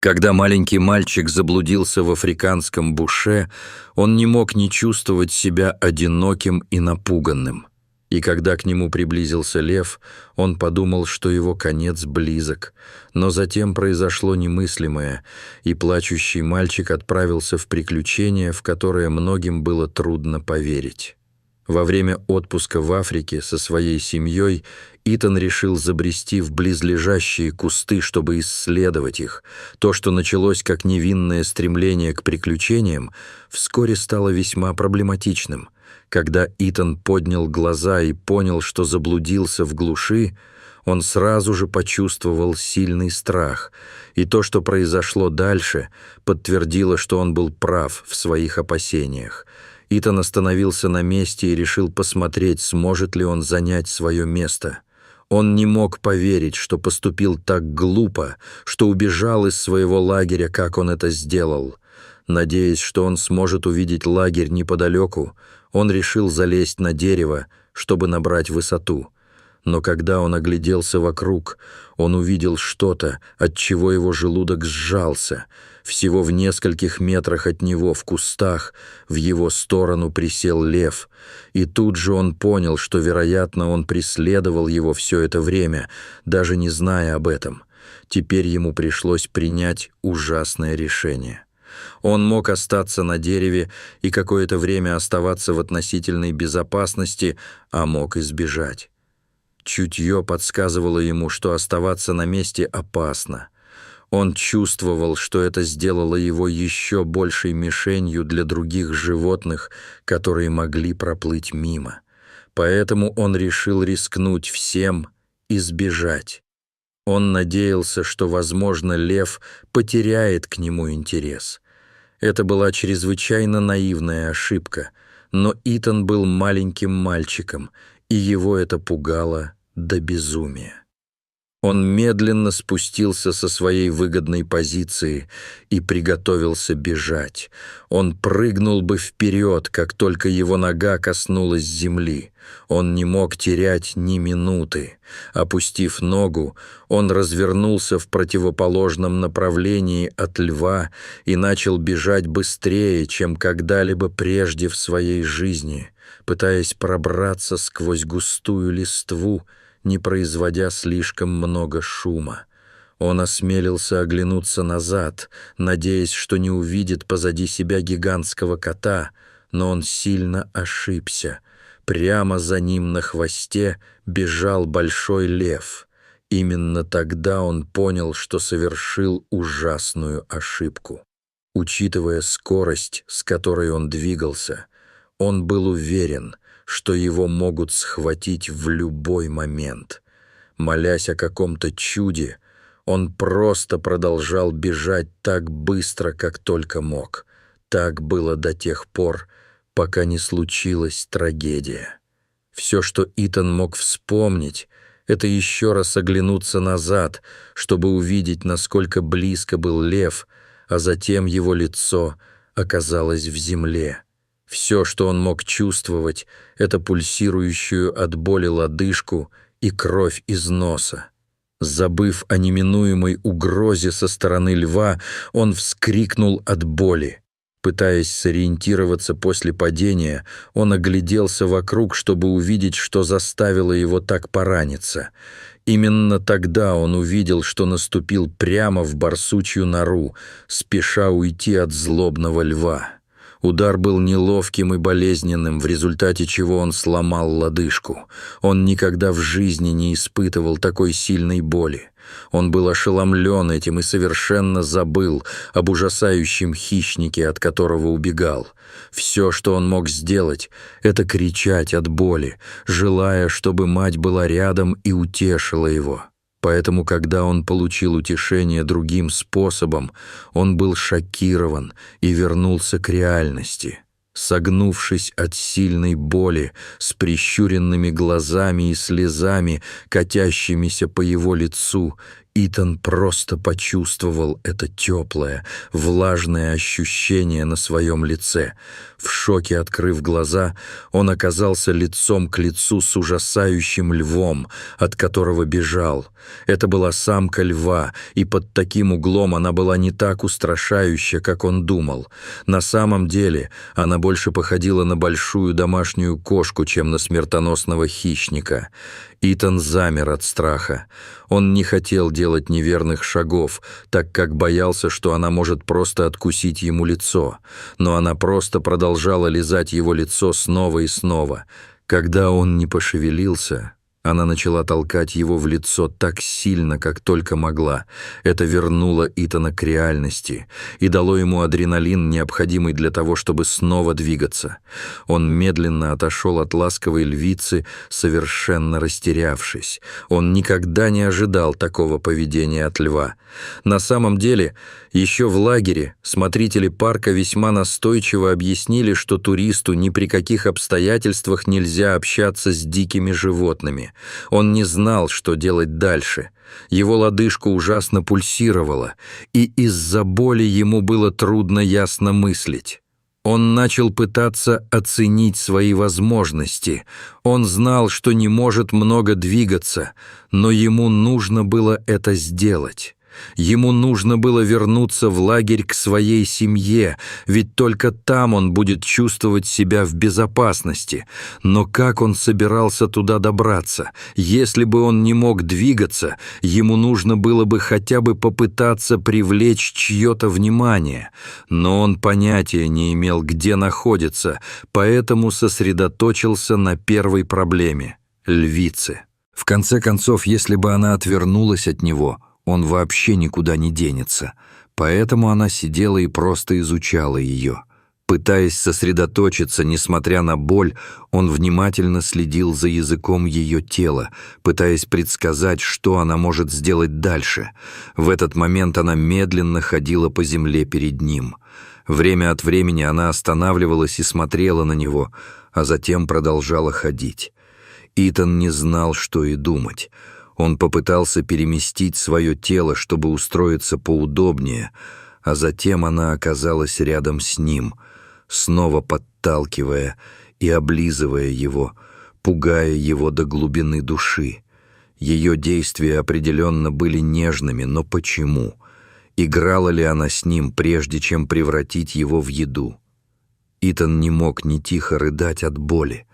Когда маленький мальчик заблудился в африканском буше, он не мог не чувствовать себя одиноким и напуганным. И когда к нему приблизился лев, он подумал, что его конец близок. Но затем произошло немыслимое, и плачущий мальчик отправился в приключение, в которое многим было трудно поверить. Во время отпуска в Африке со своей семьей Итан решил забрести в близлежащие кусты, чтобы исследовать их. То, что началось как невинное стремление к приключениям, вскоре стало весьма проблематичным. Когда Итан поднял глаза и понял, что заблудился в глуши, он сразу же почувствовал сильный страх, и то, что произошло дальше, подтвердило, что он был прав в своих опасениях. Итан остановился на месте и решил посмотреть, сможет ли он занять свое место. Он не мог поверить, что поступил так глупо, что убежал из своего лагеря, как он это сделал. Надеясь, что он сможет увидеть лагерь неподалеку, он решил залезть на дерево, чтобы набрать высоту. Но когда он огляделся вокруг, он увидел что-то, от чего его желудок сжался. Всего в нескольких метрах от него, в кустах, в его сторону присел лев. И тут же он понял, что, вероятно, он преследовал его все это время, даже не зная об этом. Теперь ему пришлось принять ужасное решение. Он мог остаться на дереве и какое-то время оставаться в относительной безопасности, а мог избежать. Чутье подсказывало ему, что оставаться на месте опасно. Он чувствовал, что это сделало его еще большей мишенью для других животных, которые могли проплыть мимо. Поэтому он решил рискнуть всем и сбежать. Он надеялся, что, возможно, лев потеряет к нему интерес. Это была чрезвычайно наивная ошибка, но Итан был маленьким мальчиком, и его это пугало до безумия. Он медленно спустился со своей выгодной позиции и приготовился бежать. Он прыгнул бы вперед, как только его нога коснулась земли. Он не мог терять ни минуты. Опустив ногу, он развернулся в противоположном направлении от льва и начал бежать быстрее, чем когда-либо прежде в своей жизни, пытаясь пробраться сквозь густую листву, не производя слишком много шума. Он осмелился оглянуться назад, надеясь, что не увидит позади себя гигантского кота, но он сильно ошибся. Прямо за ним на хвосте бежал большой лев. Именно тогда он понял, что совершил ужасную ошибку. Учитывая скорость, с которой он двигался, он был уверен, что его могут схватить в любой момент. Молясь о каком-то чуде, он просто продолжал бежать так быстро, как только мог. Так было до тех пор, пока не случилась трагедия. Все, что Итан мог вспомнить, это еще раз оглянуться назад, чтобы увидеть, насколько близко был лев, а затем его лицо оказалось в земле. Все, что он мог чувствовать, это пульсирующую от боли лодыжку и кровь из носа. Забыв о неминуемой угрозе со стороны льва, он вскрикнул от боли. Пытаясь сориентироваться после падения, он огляделся вокруг, чтобы увидеть, что заставило его так пораниться. Именно тогда он увидел, что наступил прямо в барсучью нору, спеша уйти от злобного льва. Удар был неловким и болезненным, в результате чего он сломал лодыжку. Он никогда в жизни не испытывал такой сильной боли. Он был ошеломлен этим и совершенно забыл об ужасающем хищнике, от которого убегал. Все, что он мог сделать, это кричать от боли, желая, чтобы мать была рядом и утешила его. Поэтому, когда он получил утешение другим способом, он был шокирован и вернулся к реальности. Согнувшись от сильной боли, с прищуренными глазами и слезами, катящимися по его лицу, Итан просто почувствовал это теплое, влажное ощущение на своем лице. В шоке открыв глаза, он оказался лицом к лицу с ужасающим львом, от которого бежал. Это была самка льва, и под таким углом она была не так устрашающа, как он думал. На самом деле она больше походила на большую домашнюю кошку, чем на смертоносного хищника. Итан замер от страха. Он не хотел делать неверных шагов, так как боялся, что она может просто откусить ему лицо. Но она просто продолжала лизать его лицо снова и снова. Когда он не пошевелился, она начала толкать его в лицо так сильно, как только могла. Это вернуло Итана к реальности и дало ему адреналин, необходимый для того, чтобы снова двигаться. Он медленно отошел от ласковой львицы, совершенно растерявшись. Он никогда не ожидал такого поведения от льва. На самом деле, еще в лагере смотрители парка весьма настойчиво объяснили, что туристу ни при каких обстоятельствах нельзя общаться с дикими животными. Он не знал, что делать дальше. Его лодыжка ужасно пульсировала, и из-за боли ему было трудно ясно мыслить. Он начал пытаться оценить свои возможности. Он знал, что не может много двигаться, но ему нужно было это сделать. Ему нужно было вернуться в лагерь к своей семье, ведь только там он будет чувствовать себя в безопасности. Но как он собирался туда добраться? Если бы он не мог двигаться, ему нужно было бы хотя бы попытаться привлечь чье-то внимание. Но он понятия не имел, где находится, поэтому сосредоточился на первой проблеме — львице. В конце концов, если бы она отвернулась от него, он вообще никуда не денется. Поэтому она сидела и просто изучала ее. Пытаясь сосредоточиться, несмотря на боль, он внимательно следил за языком ее тела, пытаясь предсказать, что она может сделать дальше. В этот момент она медленно ходила по земле перед ним. Время от времени она останавливалась и смотрела на него, а затем продолжала ходить. Итан не знал, что и думать. Он попытался переместить свое тело, чтобы устроиться поудобнее, а затем она оказалась рядом с ним, снова подталкивая и облизывая его, пугая его до глубины души. Ее действия определенно были нежными, но почему? Играла ли она с ним, прежде чем превратить его в еду? Итан не мог не тихо рыдать от боли.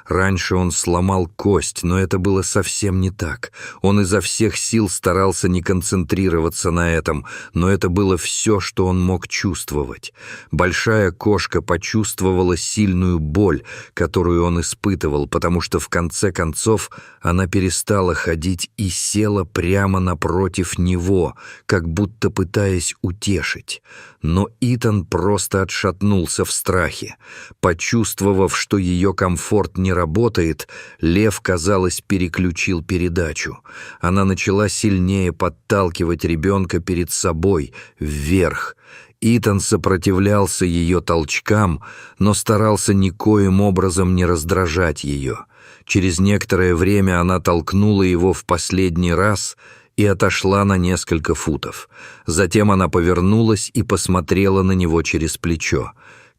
Раньше он сломал кость, но это было совсем не так. Он изо всех сил старался не концентрироваться на этом, но это было все, что он мог чувствовать. Большая кошка почувствовала сильную боль, которую он испытывал, потому что в конце концов она перестала ходить и села прямо напротив него, как будто пытаясь утешить. Но Итан просто отшатнулся в страхе. Почувствовав, что ее комфорт не работает, лев, казалось, переключил передачу. Она начала сильнее подталкивать ребенка перед собой, вверх. Итан сопротивлялся ее толчкам, но старался никоим образом не раздражать ее. Через некоторое время она толкнула его в последний раз и отошла на несколько футов. Затем она повернулась и посмотрела на него через плечо.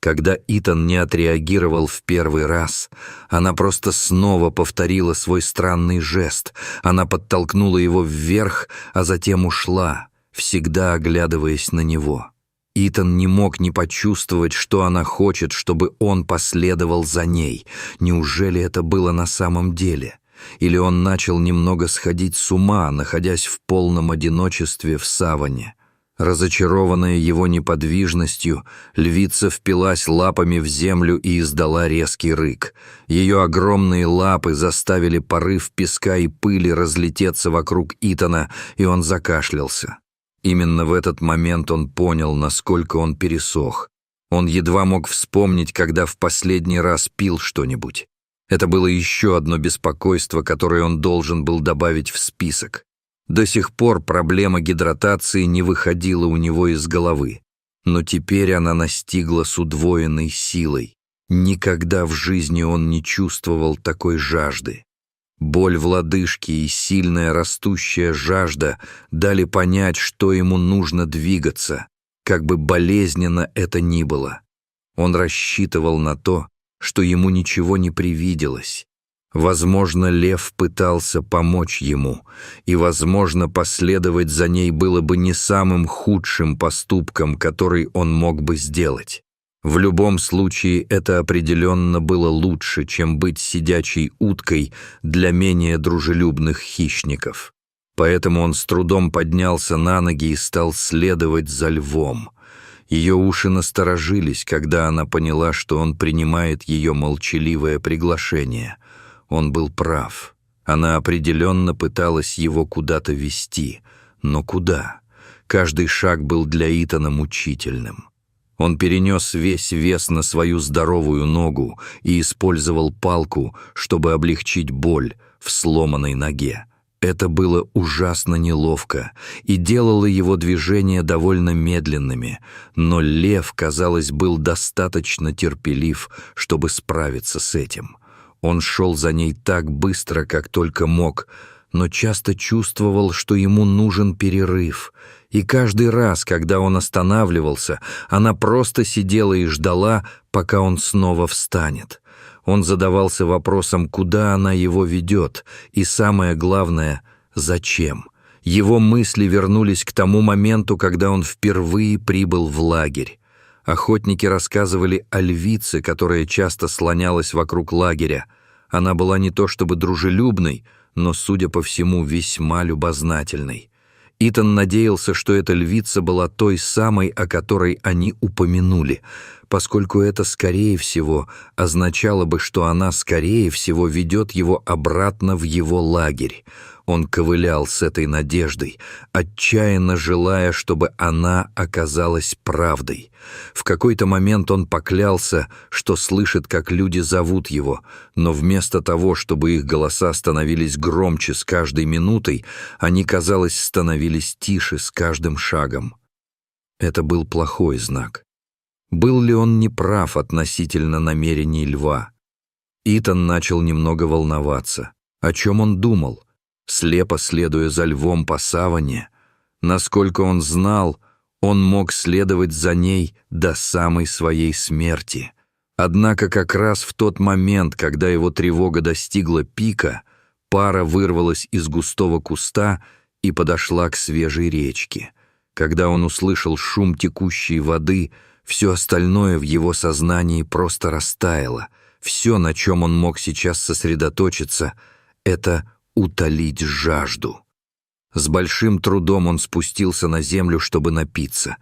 Когда Итан не отреагировал в первый раз, она просто снова повторила свой странный жест. Она подтолкнула его вверх, а затем ушла, всегда оглядываясь на него. Итан не мог не почувствовать, что она хочет, чтобы он последовал за ней. Неужели это было на самом деле? Или он начал немного сходить с ума, находясь в полном одиночестве в саванне? Разочарованная его неподвижностью, львица впилась лапами в землю и издала резкий рык. Ее огромные лапы заставили порыв песка и пыли разлететься вокруг Итана, и он закашлялся. Именно в этот момент он понял, насколько он пересох. Он едва мог вспомнить, когда в последний раз пил что-нибудь. Это было еще одно беспокойство, которое он должен был добавить в список. До сих пор проблема гидратации не выходила у него из головы, но теперь она настигла с удвоенной силой. Никогда в жизни он не чувствовал такой жажды. Боль в лодыжке и сильная растущая жажда дали понять, что ему нужно двигаться, как бы болезненно это ни было. Он рассчитывал на то, что ему ничего не привиделось. Возможно, лев пытался помочь ему, и, возможно, последовать за ней было бы не самым худшим поступком, который он мог бы сделать. В любом случае, это определенно было лучше, чем быть сидячей уткой для менее дружелюбных хищников. Поэтому он с трудом поднялся на ноги и стал следовать за львом. Ее уши насторожились, когда она поняла, что он принимает ее молчаливое приглашение. Он был прав. Она определенно пыталась его куда-то вести. Но куда? Каждый шаг был для Итана мучительным. Он перенес весь вес на свою здоровую ногу и использовал палку, чтобы облегчить боль в сломанной ноге. Это было ужасно неловко и делало его движения довольно медленными, но лев, казалось, был достаточно терпелив, чтобы справиться с этим. Он шел за ней так быстро, как только мог, но часто чувствовал, что ему нужен перерыв. И каждый раз, когда он останавливался, она просто сидела и ждала, пока он снова встанет. Он задавался вопросом, куда она его ведет, и самое главное, зачем. Его мысли вернулись к тому моменту, когда он впервые прибыл в лагерь. Охотники рассказывали о львице, которая часто слонялась вокруг лагеря. Она была не то чтобы дружелюбной, но, судя по всему, весьма любознательной. Итан надеялся, что эта львица была той самой, о которой они упомянули, поскольку это, скорее всего, означало бы, что она, скорее всего, ведет его обратно в его лагерь. Он ковылял с этой надеждой, отчаянно желая, чтобы она оказалась правдой. В какой-то момент он поклялся, что слышит, как люди зовут его, но вместо того, чтобы их голоса становились громче с каждой минутой, они, казалось, становились тише с каждым шагом. Это был плохой знак. Был ли он неправ относительно намерений льва? Итан начал немного волноваться. О чем он думал? Слепо следуя за львом по саванне, насколько он знал, он мог следовать за ней до самой своей смерти. Однако как раз в тот момент, когда его тревога достигла пика, пара вырвалась из густого куста и подошла к свежей речке. Когда он услышал шум текущей воды, все остальное в его сознании просто растаяло. Все, на чем он мог сейчас сосредоточиться, это утолить жажду. С большим трудом он спустился на землю, чтобы напиться.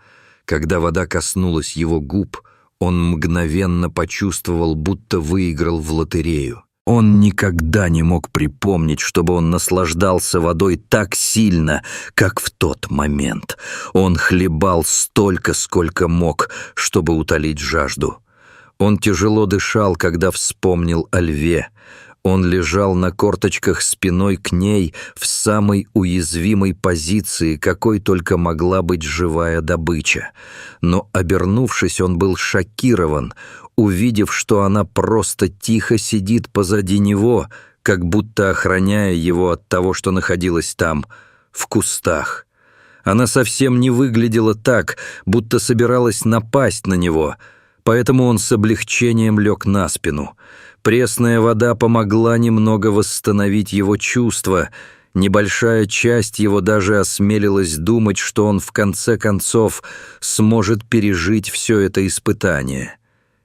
Когда вода коснулась его губ, он мгновенно почувствовал, будто выиграл в лотерею. Он никогда не мог припомнить, чтобы он наслаждался водой так сильно, как в тот момент. Он хлебал столько, сколько мог, чтобы утолить жажду. Он тяжело дышал, когда вспомнил о льве. Он лежал на корточках спиной к ней в самой уязвимой позиции, какой только могла быть живая добыча. Но, обернувшись, он был шокирован, увидев, что она просто тихо сидит позади него, как будто охраняя его от того, что находилось там, в кустах. Она совсем не выглядела так, будто собиралась напасть на него, поэтому он с облегчением лег на спину. Пресная вода помогла немного восстановить его чувства. Небольшая часть его даже осмелилась думать, что он в конце концов сможет пережить все это испытание.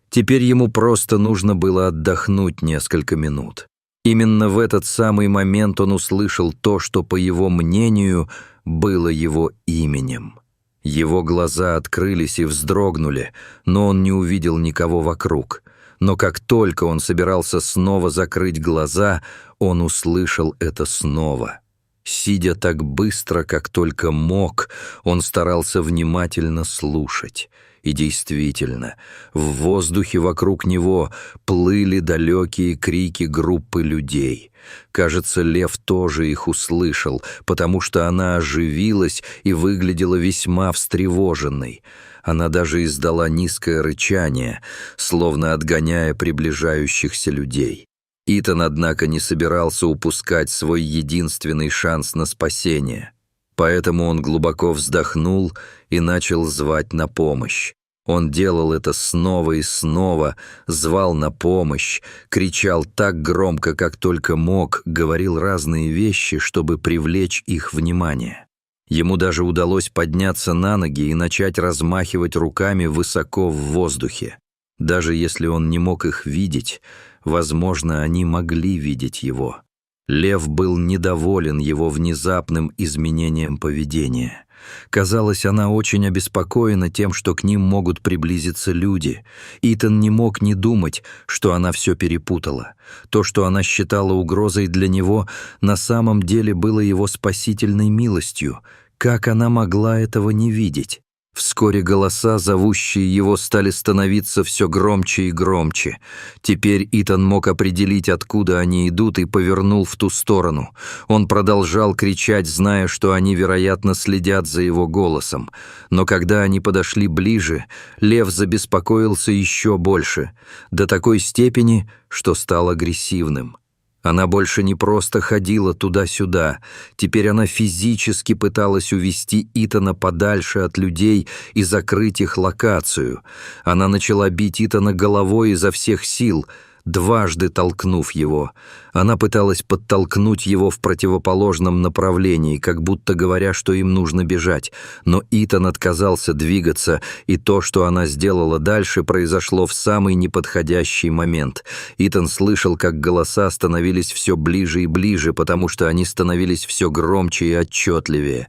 Теперь ему просто нужно было отдохнуть несколько минут. Именно в этот самый момент он услышал то, что, по его мнению, было его именем. Его глаза открылись и вздрогнули, но он не увидел никого вокруг. Но как только он собирался снова закрыть глаза, он услышал это снова. Сидя так быстро, как только мог, он старался внимательно слушать. И действительно, в воздухе вокруг него плыли далекие крики группы людей. Кажется, лев тоже их услышал, потому что она оживилась и выглядела весьма встревоженной. Она даже издала низкое рычание, словно отгоняя приближающихся людей. Итан, однако, не собирался упускать свой единственный шанс на спасение. Поэтому он глубоко вздохнул и начал звать на помощь. Он делал это снова и снова, звал на помощь, кричал так громко, как только мог, говорил разные вещи, чтобы привлечь их внимание. Ему даже удалось подняться на ноги и начать размахивать руками высоко в воздухе. Даже если он не мог их видеть, возможно, они могли видеть его. Лев был недоволен его внезапным изменением поведения. Казалось, она очень обеспокоена тем, что к ним могут приблизиться люди. Итан не мог не думать, что она все перепутала. То, что она считала угрозой для него, на самом деле было его спасительной милостью. Как она могла этого не видеть? Вскоре голоса, зовущие его, стали становиться все громче и громче. Теперь Итан мог определить, откуда они идут, и повернул в ту сторону. Он продолжал кричать, зная, что они, вероятно, следят за его голосом. Но когда они подошли ближе, лев забеспокоился еще больше, до такой степени, что стал агрессивным. Она больше не просто ходила туда-сюда. Теперь она физически пыталась увести Итана подальше от людей и закрыть их локацию. Она начала бить Итана головой изо всех сил, дважды толкнув его. Она пыталась подтолкнуть его в противоположном направлении, как будто говоря, что им нужно бежать. Но Итан отказался двигаться, и то, что она сделала дальше, произошло в самый неподходящий момент. Итан слышал, как голоса становились все ближе и ближе, потому что они становились все громче и отчетливее.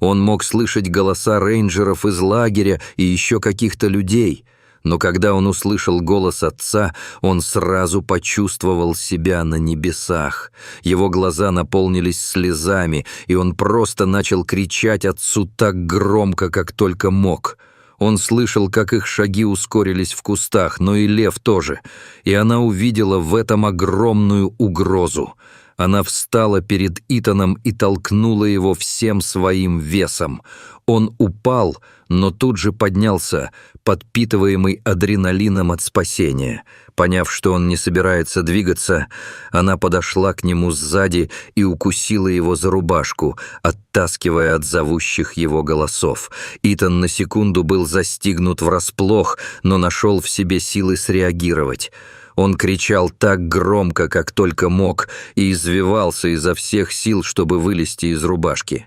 Он мог слышать голоса рейнджеров из лагеря и еще каких-то людей. Но когда он услышал голос отца, он сразу почувствовал себя на небесах. Его глаза наполнились слезами, и он просто начал кричать отцу так громко, как только мог. Он слышал, как их шаги ускорились в кустах, но и лев тоже, и она увидела в этом огромную угрозу. Она встала перед Итаном и толкнула его всем своим весом. Он упал, но тут же поднялся, подпитываемый адреналином от спасения. Поняв, что он не собирается двигаться, она подошла к нему сзади и укусила его за рубашку, оттаскивая от зовущих его голосов. Итан на секунду был застигнут врасплох, но нашел в себе силы среагировать. Он кричал так громко, как только мог, и извивался изо всех сил, чтобы вылезти из рубашки.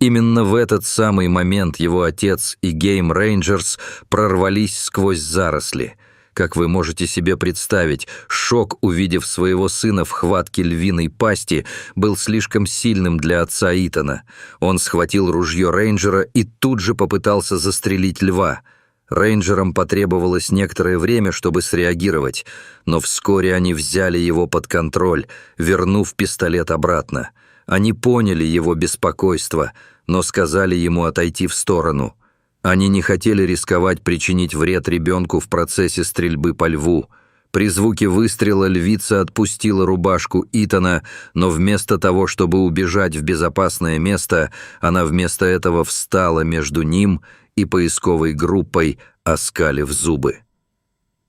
Именно в этот самый момент его отец и Game Rangers прорвались сквозь заросли. Как вы можете себе представить, шок, увидев своего сына в хватке львиной пасти, был слишком сильным для отца Итана. Он схватил ружье рейнджера и тут же попытался застрелить льва. Рейнджерам потребовалось некоторое время, чтобы среагировать, но вскоре они взяли его под контроль, вернув пистолет обратно. Они поняли его беспокойство, но сказали ему отойти в сторону. Они не хотели рисковать причинить вред ребенку в процессе стрельбы по льву. При звуке выстрела львица отпустила рубашку Итана, но вместо того, чтобы убежать в безопасное место, она вместо этого встала между ним и поисковой группой, оскалив зубы.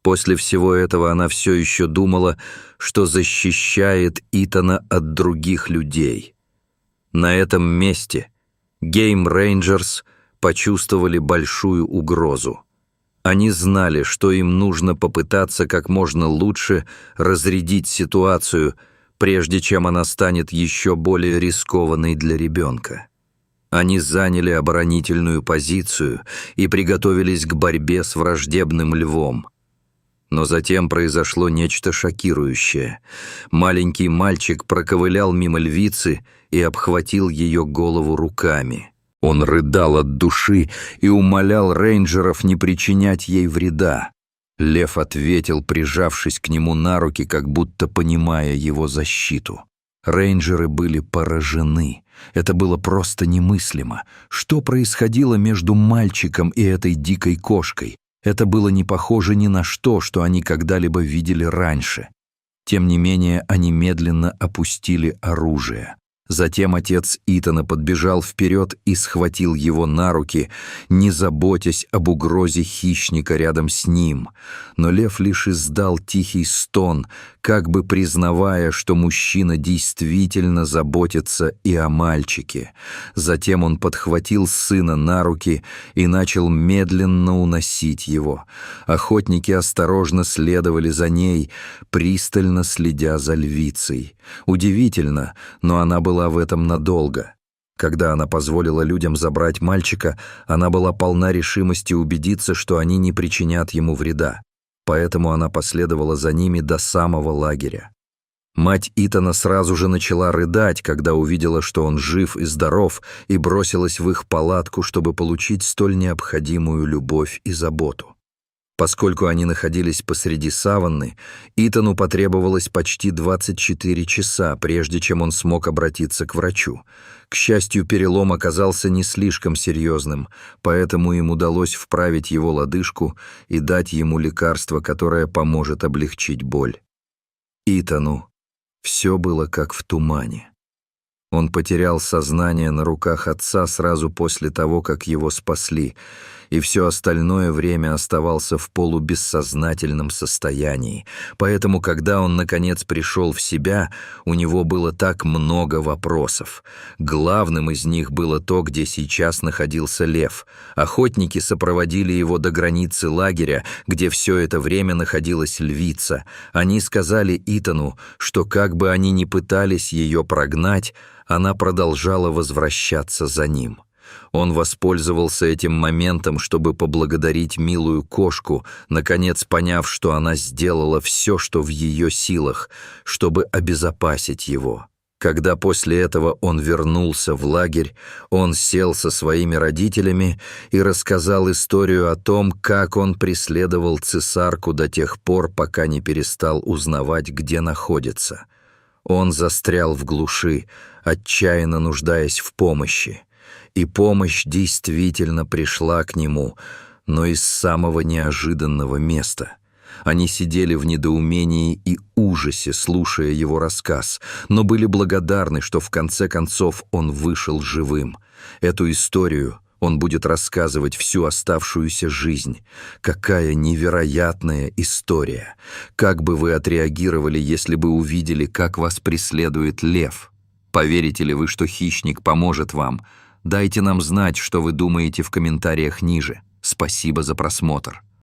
После всего этого она все еще думала, что защищает Итана от других людей. На этом месте Game Rangers почувствовали большую угрозу. Они знали, что им нужно попытаться как можно лучше разрядить ситуацию, прежде чем она станет еще более рискованной для ребенка. Они заняли оборонительную позицию и приготовились к борьбе с враждебным львом. Но затем произошло нечто шокирующее. Маленький мальчик проковылял мимо львицы и обхватил ее голову руками. Он рыдал от души и умолял рейнджеров не причинять ей вреда. Лев ответил, прижавшись к нему на руки, как будто понимая его защиту. Рейнджеры были поражены. Это было просто немыслимо. Что происходило между мальчиком и этой дикой кошкой? Это было не похоже ни на что они когда-либо видели раньше. Тем не менее, они медленно опустили оружие. Затем отец Итана подбежал вперед и схватил его на руки, не заботясь об угрозе хищника рядом с ним. Но лев лишь издал тихий стон, как бы признавая, что мужчина действительно заботится и о мальчике. Затем он подхватил сына на руки и начал медленно уносить его. Охотники осторожно следовали за ней, пристально следя за львицей. Удивительно, но она была в этом надолго. Когда она позволила людям забрать мальчика, она была полна решимости убедиться, что они не причинят ему вреда. Поэтому она последовала за ними до самого лагеря. Мать Итана сразу же начала рыдать, когда увидела, что он жив и здоров, и бросилась в их палатку, чтобы получить столь необходимую любовь и заботу. Поскольку они находились посреди саванны, Итану потребовалось почти 24 часа, прежде чем он смог обратиться к врачу. К счастью, перелом оказался не слишком серьезным, поэтому им удалось вправить его лодыжку и дать ему лекарство, которое поможет облегчить боль. Итану все было как в тумане. Он потерял сознание на руках отца сразу после того, как его спасли, и все остальное время оставался в полубессознательном состоянии. Поэтому, когда он, наконец, пришел в себя, у него было так много вопросов. Главным из них было то, где сейчас находился лев. Охотники сопроводили его до границы лагеря, где все это время находилась львица. Они сказали Итану, что как бы они ни пытались ее прогнать, она продолжала возвращаться за ним. Он воспользовался этим моментом, чтобы поблагодарить милую кошку, наконец поняв, что она сделала все, что в ее силах, чтобы обезопасить его. Когда после этого он вернулся в лагерь, он сел со своими родителями и рассказал историю о том, как он преследовал цесарку до тех пор, пока не перестал узнавать, где находится. Он застрял в глуши, отчаянно нуждаясь в помощи. И помощь действительно пришла к нему, но из самого неожиданного места. Они сидели в недоумении и ужасе, слушая его рассказ, но были благодарны, что в конце концов он вышел живым. Эту историю он будет рассказывать всю оставшуюся жизнь. Какая невероятная история! Как бы вы отреагировали, если бы увидели, как вас преследует лев? Поверите ли вы, что хищник поможет вам? Дайте нам знать, что вы думаете в комментариях ниже. Спасибо за просмотр.